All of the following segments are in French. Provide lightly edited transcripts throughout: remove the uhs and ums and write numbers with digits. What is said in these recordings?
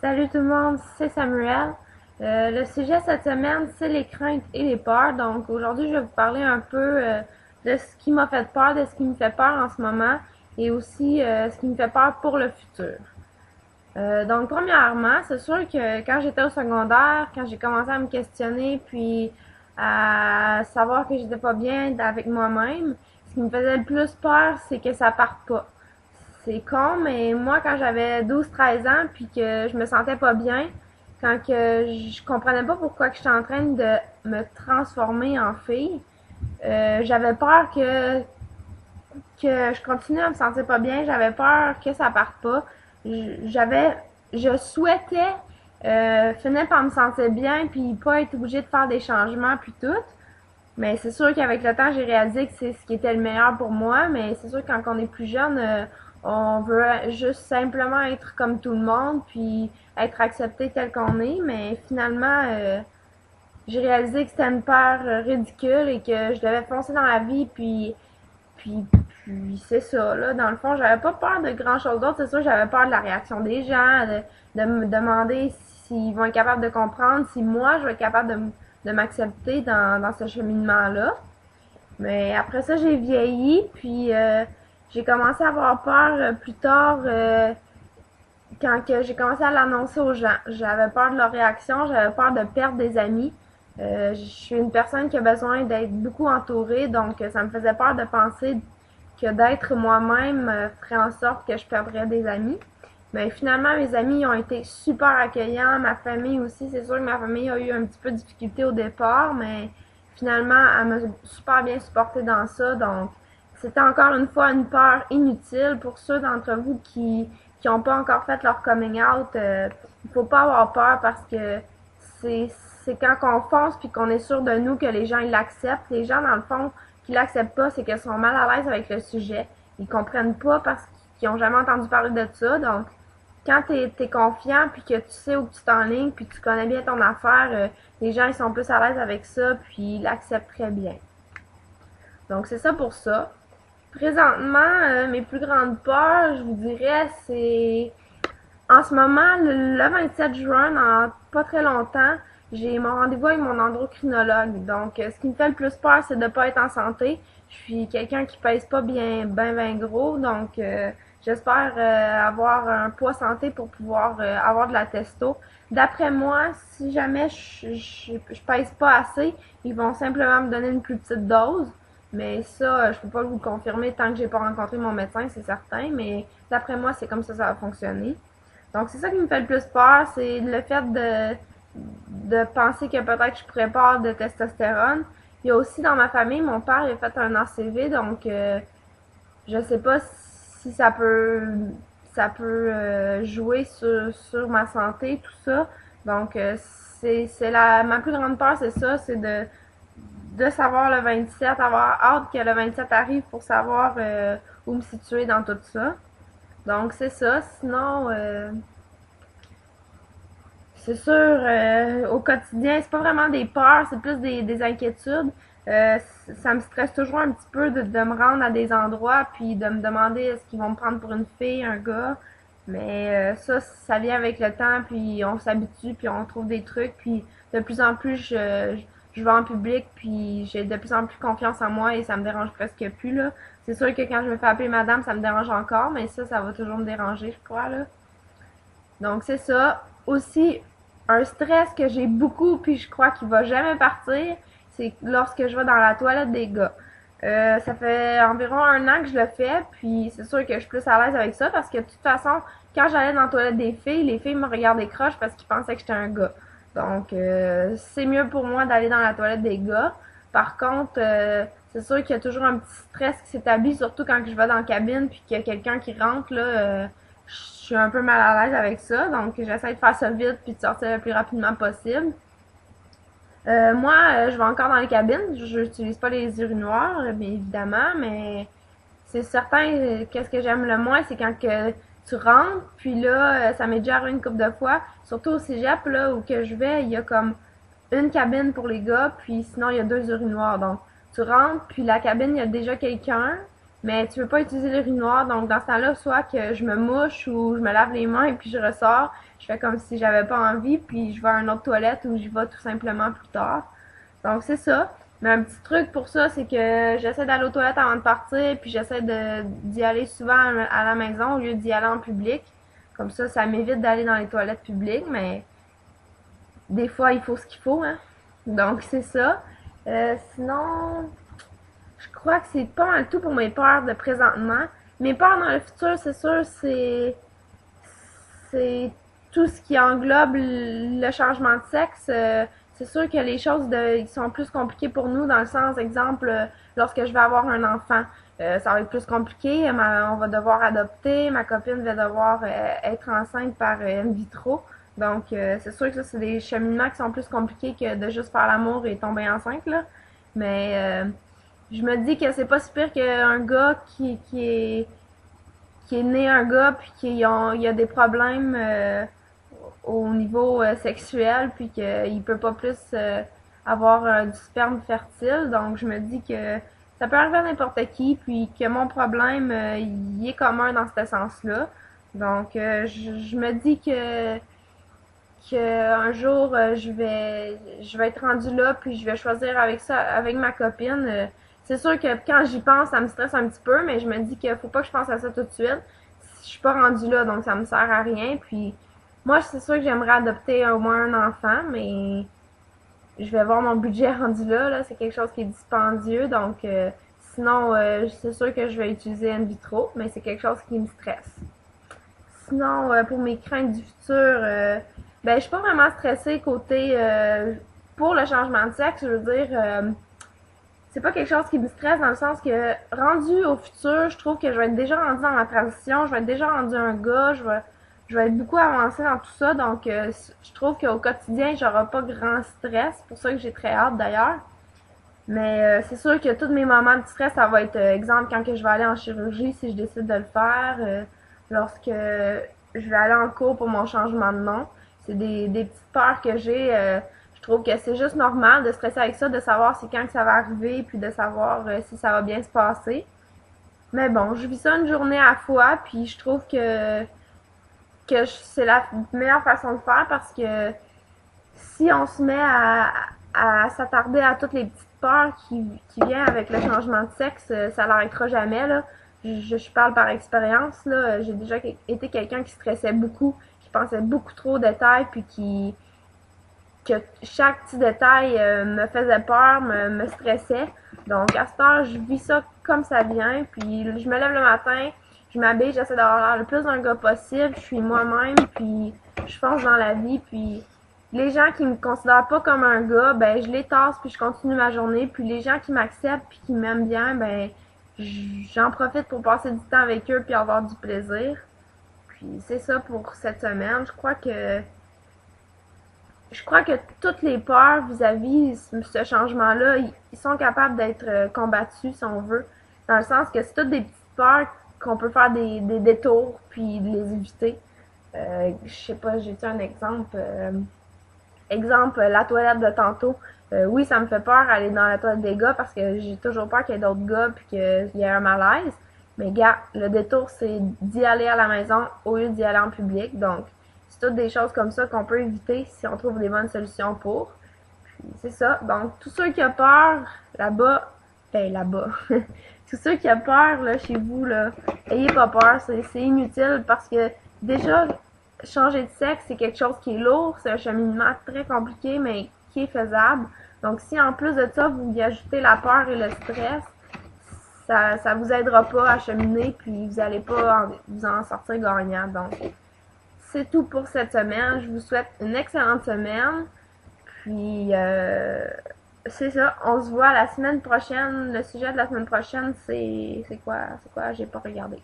Salut tout le monde, c'est Samuel. Le sujet cette semaine, c'est les craintes et les peurs. Donc aujourd'hui, je vais vous parler un peu de ce qui m'a fait peur, de ce qui me fait peur en ce moment et aussi ce qui me fait peur pour le futur. Donc premièrement, c'est sûr que quand j'étais au secondaire, quand j'ai commencé à me questionner puis à savoir que j'étais pas bien avec moi-même, ce qui me faisait le plus peur, c'est que ça parte pas. C'est con, mais moi, quand j'avais 12-13 ans, puis que je me sentais pas bien, quand que je comprenais pas pourquoi que j'étais en train de me transformer en fille, j'avais peur que je continue à me sentir pas bien, j'avais peur que ça parte pas. J'avais, je souhaitais finir par me sentir bien, puis pas être obligée de faire des changements, puis tout. Mais c'est sûr qu'avec le temps, j'ai réalisé que c'est ce qui était le meilleur pour moi. Mais c'est sûr que quand on est plus jeune, on veut juste simplement être comme tout le monde, puis être accepté tel qu'on est. Mais finalement, j'ai réalisé que c'était une peur ridicule et que je devais foncer dans la vie, puis, puis c'est ça, là. Dans le fond, j'avais pas peur de grand chose d'autre. C'est sûr, j'avais peur de la réaction des gens, de me demander s'ils vont être capables de comprendre, si moi, je vais être capable de m'accepter dans ce cheminement-là. Mais après ça, j'ai vieilli, puis j'ai commencé à avoir peur plus tard quand que j'ai commencé à l'annoncer aux gens. J'avais peur de leur réaction, j'avais peur de perdre des amis. Je suis une personne qui a besoin d'être beaucoup entourée, donc ça me faisait peur de penser que d'être moi-même ferait en sorte que je perdrais des amis. Mais finalement, mes amis ont été super accueillants, ma famille aussi. C'est sûr que ma famille a eu un petit peu de difficulté au départ, mais finalement, elle m'a super bien supporté dans ça. Donc, c'était encore une fois une peur inutile pour ceux d'entre vous qui n'ont pas encore fait leur coming out. Il faut pas avoir peur parce que c'est c'est quand on fonce puis qu'on est sûr de nous que les gens ils l'acceptent. Les gens, dans le fond, qui l'acceptent pas, c'est qu'ils sont mal à l'aise avec le sujet. Ils comprennent pas parce qu'ils ont jamais entendu parler de ça. Donc, quand t'es confiant puis que tu sais où tu t'enlignes puis tu connais bien ton affaire, les gens ils sont plus à l'aise avec ça puis ils l'acceptent très bien. Donc, c'est ça pour ça. Présentement, mes plus grandes peurs, je vous dirais, c'est en ce moment, le 27 juin, dans pas très longtemps, j'ai mon rendez-vous avec mon endocrinologue. Donc, ce qui me fait le plus peur, c'est de ne pas être en santé. Je suis quelqu'un qui pèse pas bien gros, donc j'espère avoir un poids santé pour pouvoir avoir de la testo. D'après moi, si jamais je pèse pas assez, ils vont simplement me donner une plus petite dose. Mais ça, je peux pas vous le confirmer tant que j'ai pas rencontré mon médecin, c'est certain. Mais d'après moi, c'est comme ça va fonctionner. Donc, c'est ça qui me fait le plus peur, c'est le fait de penser que peut-être je pourrais pas avoir de testostérone. Il y a aussi dans ma famille, mon père il a fait un ACV, donc je sais pas si ça peut jouer sur ma santé, tout ça. Donc, ma plus grande peur, c'est ça, c'est de savoir le 27, avoir hâte que le 27 arrive pour savoir où me situer dans tout ça. Donc, c'est ça. Sinon, c'est sûr, au quotidien, c'est pas vraiment des peurs, c'est plus des inquiétudes. Ça me stresse toujours un petit peu de me rendre à des endroits puis de me demander est-ce qu'ils vont me prendre pour une fille, un gars. Mais ça vient avec le temps, puis on s'habitue, puis on trouve des trucs, puis de plus en plus, je vais en public, puis j'ai de plus en plus confiance en moi et ça me dérange presque plus, là. C'est sûr que quand je me fais appeler madame, ça me dérange encore, mais ça va toujours me déranger, je crois, là. Donc, c'est ça. Aussi, un stress que j'ai beaucoup, puis je crois qu'il va jamais partir, c'est lorsque je vais dans la toilette des gars. Ça fait environ 1 an que je le fais, puis c'est sûr que je suis plus à l'aise avec ça, parce que de toute façon, quand j'allais dans la toilette des filles, les filles me regardaient croche parce qu'ils pensaient que j'étais un gars. Donc, c'est mieux pour moi d'aller dans la toilette des gars. Par contre, c'est sûr qu'il y a toujours un petit stress qui s'établit, surtout quand je vais dans la cabine, puis qu'il y a quelqu'un qui rentre, là, je suis un peu mal à l'aise avec ça, donc j'essaie de faire ça vite puis de sortir le plus rapidement possible. Moi, je vais encore dans les cabines. Je n'utilise pas les urinoirs, bien évidemment, mais c'est certain, qu'est-ce que j'aime le moins, c'est quand que tu rentres, puis là, ça m'est déjà arrivé une couple de fois, surtout au cégep, là, où que je vais, il y a comme une cabine pour les gars, puis sinon, il y a 2 urinoirs. Donc, tu rentres, puis la cabine, il y a déjà quelqu'un, mais tu veux pas utiliser l'urinoir, donc dans ce temps-là, soit que je me mouche ou je me lave les mains et puis je ressors, je fais comme si j'avais pas envie, puis je vais à une autre toilette ou j'y vais tout simplement plus tard. Donc c'est ça. Mais un petit truc pour ça, c'est que j'essaie d'aller aux toilettes avant de partir, puis j'essaie d'y aller souvent à la maison au lieu d'y aller en public. Comme ça m'évite d'aller dans les toilettes publiques, mais des fois, il faut ce qu'il faut, hein. Donc c'est ça. Sinon, je crois que c'est pas mal tout pour mes peurs de présentement. Mes peurs dans le futur, c'est sûr, c'est tout ce qui englobe le changement de sexe. C'est sûr que les choses ils sont plus compliquées pour nous dans le sens, exemple, lorsque je vais avoir un enfant, ça va être plus compliqué. On va devoir adopter. Ma copine va devoir être enceinte par in vitro. Donc, c'est sûr que ça, c'est des cheminements qui sont plus compliqués que de juste faire l'amour et tomber enceinte, là. Mais je me dis que c'est pas si pire qu'un gars qui est né un gars puis il a des problèmes au niveau sexuel puis qu'il peut pas plus avoir du sperme fertile. Donc je me dis que ça peut arriver à n'importe qui puis que mon problème il est commun dans ce sens-là. Donc je me dis que un jour je vais être rendue là puis je vais choisir avec ça avec ma copine. C'est sûr que quand j'y pense, ça me stresse un petit peu, mais je me dis qu'il faut pas que je pense à ça tout de suite. Je suis pas rendue là, donc ça me sert à rien. Puis moi, c'est sûr que j'aimerais adopter au moins un enfant, mais je vais voir mon budget rendu là. C'est quelque chose qui est dispendieux, donc sinon, c'est sûr que je vais utiliser in vitro, mais c'est quelque chose qui me stresse. Sinon, pour mes craintes du futur, ben je suis pas vraiment stressée côté pour le changement de sexe. Je veux dire, c'est pas quelque chose qui me stresse dans le sens que rendu au futur, je trouve que je vais être déjà rendu dans ma transition, je vais être déjà rendu un gars, je vais être beaucoup avancée dans tout ça, donc je trouve qu'au quotidien, j'aurai pas grand stress, c'est pour ça que j'ai très hâte d'ailleurs. Mais c'est sûr que tous mes moments de stress, ça va être exemple quand que je vais aller en chirurgie si je décide de le faire, lorsque je vais aller en cours pour mon changement de nom. C'est des petites peurs que j'ai. Je trouve que c'est juste normal de stresser avec ça, de savoir c'est quand que ça va arriver, puis de savoir si ça va bien se passer. Mais bon, je vis ça une journée à la fois, puis je trouve que c'est la meilleure façon de faire parce que si on se met à s'attarder à toutes les petites peurs qui viennent avec le changement de sexe, ça l'arrêtera jamais, là. Je parle par expérience, là. J'ai déjà été quelqu'un qui stressait beaucoup, qui pensait beaucoup trop aux détails, puis que chaque petit détail me faisait peur, me stressait. Donc, à cette heure, je vis ça comme ça vient, puis je me lève le matin, je m'habille, j'essaie d'avoir l'air le plus d'un gars possible, je suis moi-même, puis je fonce dans la vie, puis les gens qui me considèrent pas comme un gars, ben je les tasse puis je continue ma journée, puis les gens qui m'acceptent puis qui m'aiment bien, ben j'en profite pour passer du temps avec eux puis avoir du plaisir. Puis c'est ça pour cette semaine. Je crois que toutes les peurs vis-à-vis ce changement-là, ils sont capables d'être combattus si on veut, dans le sens que c'est toutes des petites peurs qu'on peut faire des détours puis de les éviter. Je sais pas, j'ai un exemple. Exemple, la toilette de tantôt. Oui, ça me fait peur aller dans la toilette des gars parce que j'ai toujours peur qu'il y ait d'autres gars puis qu'il y ait un malaise. Mais gars, le détour, c'est d'y aller à la maison au lieu d'y aller en public. Donc, c'est toutes des choses comme ça qu'on peut éviter si on trouve des bonnes solutions pour. Puis, c'est ça. Donc, tous ceux qui ont peur là-bas, là-bas, tous ceux qui ont peur là, chez vous, là, ayez pas peur. C'est inutile parce que déjà, changer de sexe, c'est quelque chose qui est lourd, c'est un cheminement très compliqué, mais qui est faisable. Donc, si en plus de ça, vous y ajoutez la peur et le stress, ça vous aidera pas à cheminer, puis vous allez pas vous en sortir gagnant. Donc, c'est tout pour cette semaine. Je vous souhaite une excellente semaine. Puis, c'est ça. On se voit la semaine prochaine. Le sujet de la semaine prochaine, c'est quoi? C'est quoi? J'ai pas regardé.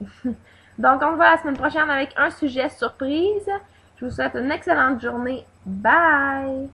Donc, on se voit la semaine prochaine avec un sujet surprise. Je vous souhaite une excellente journée. Bye!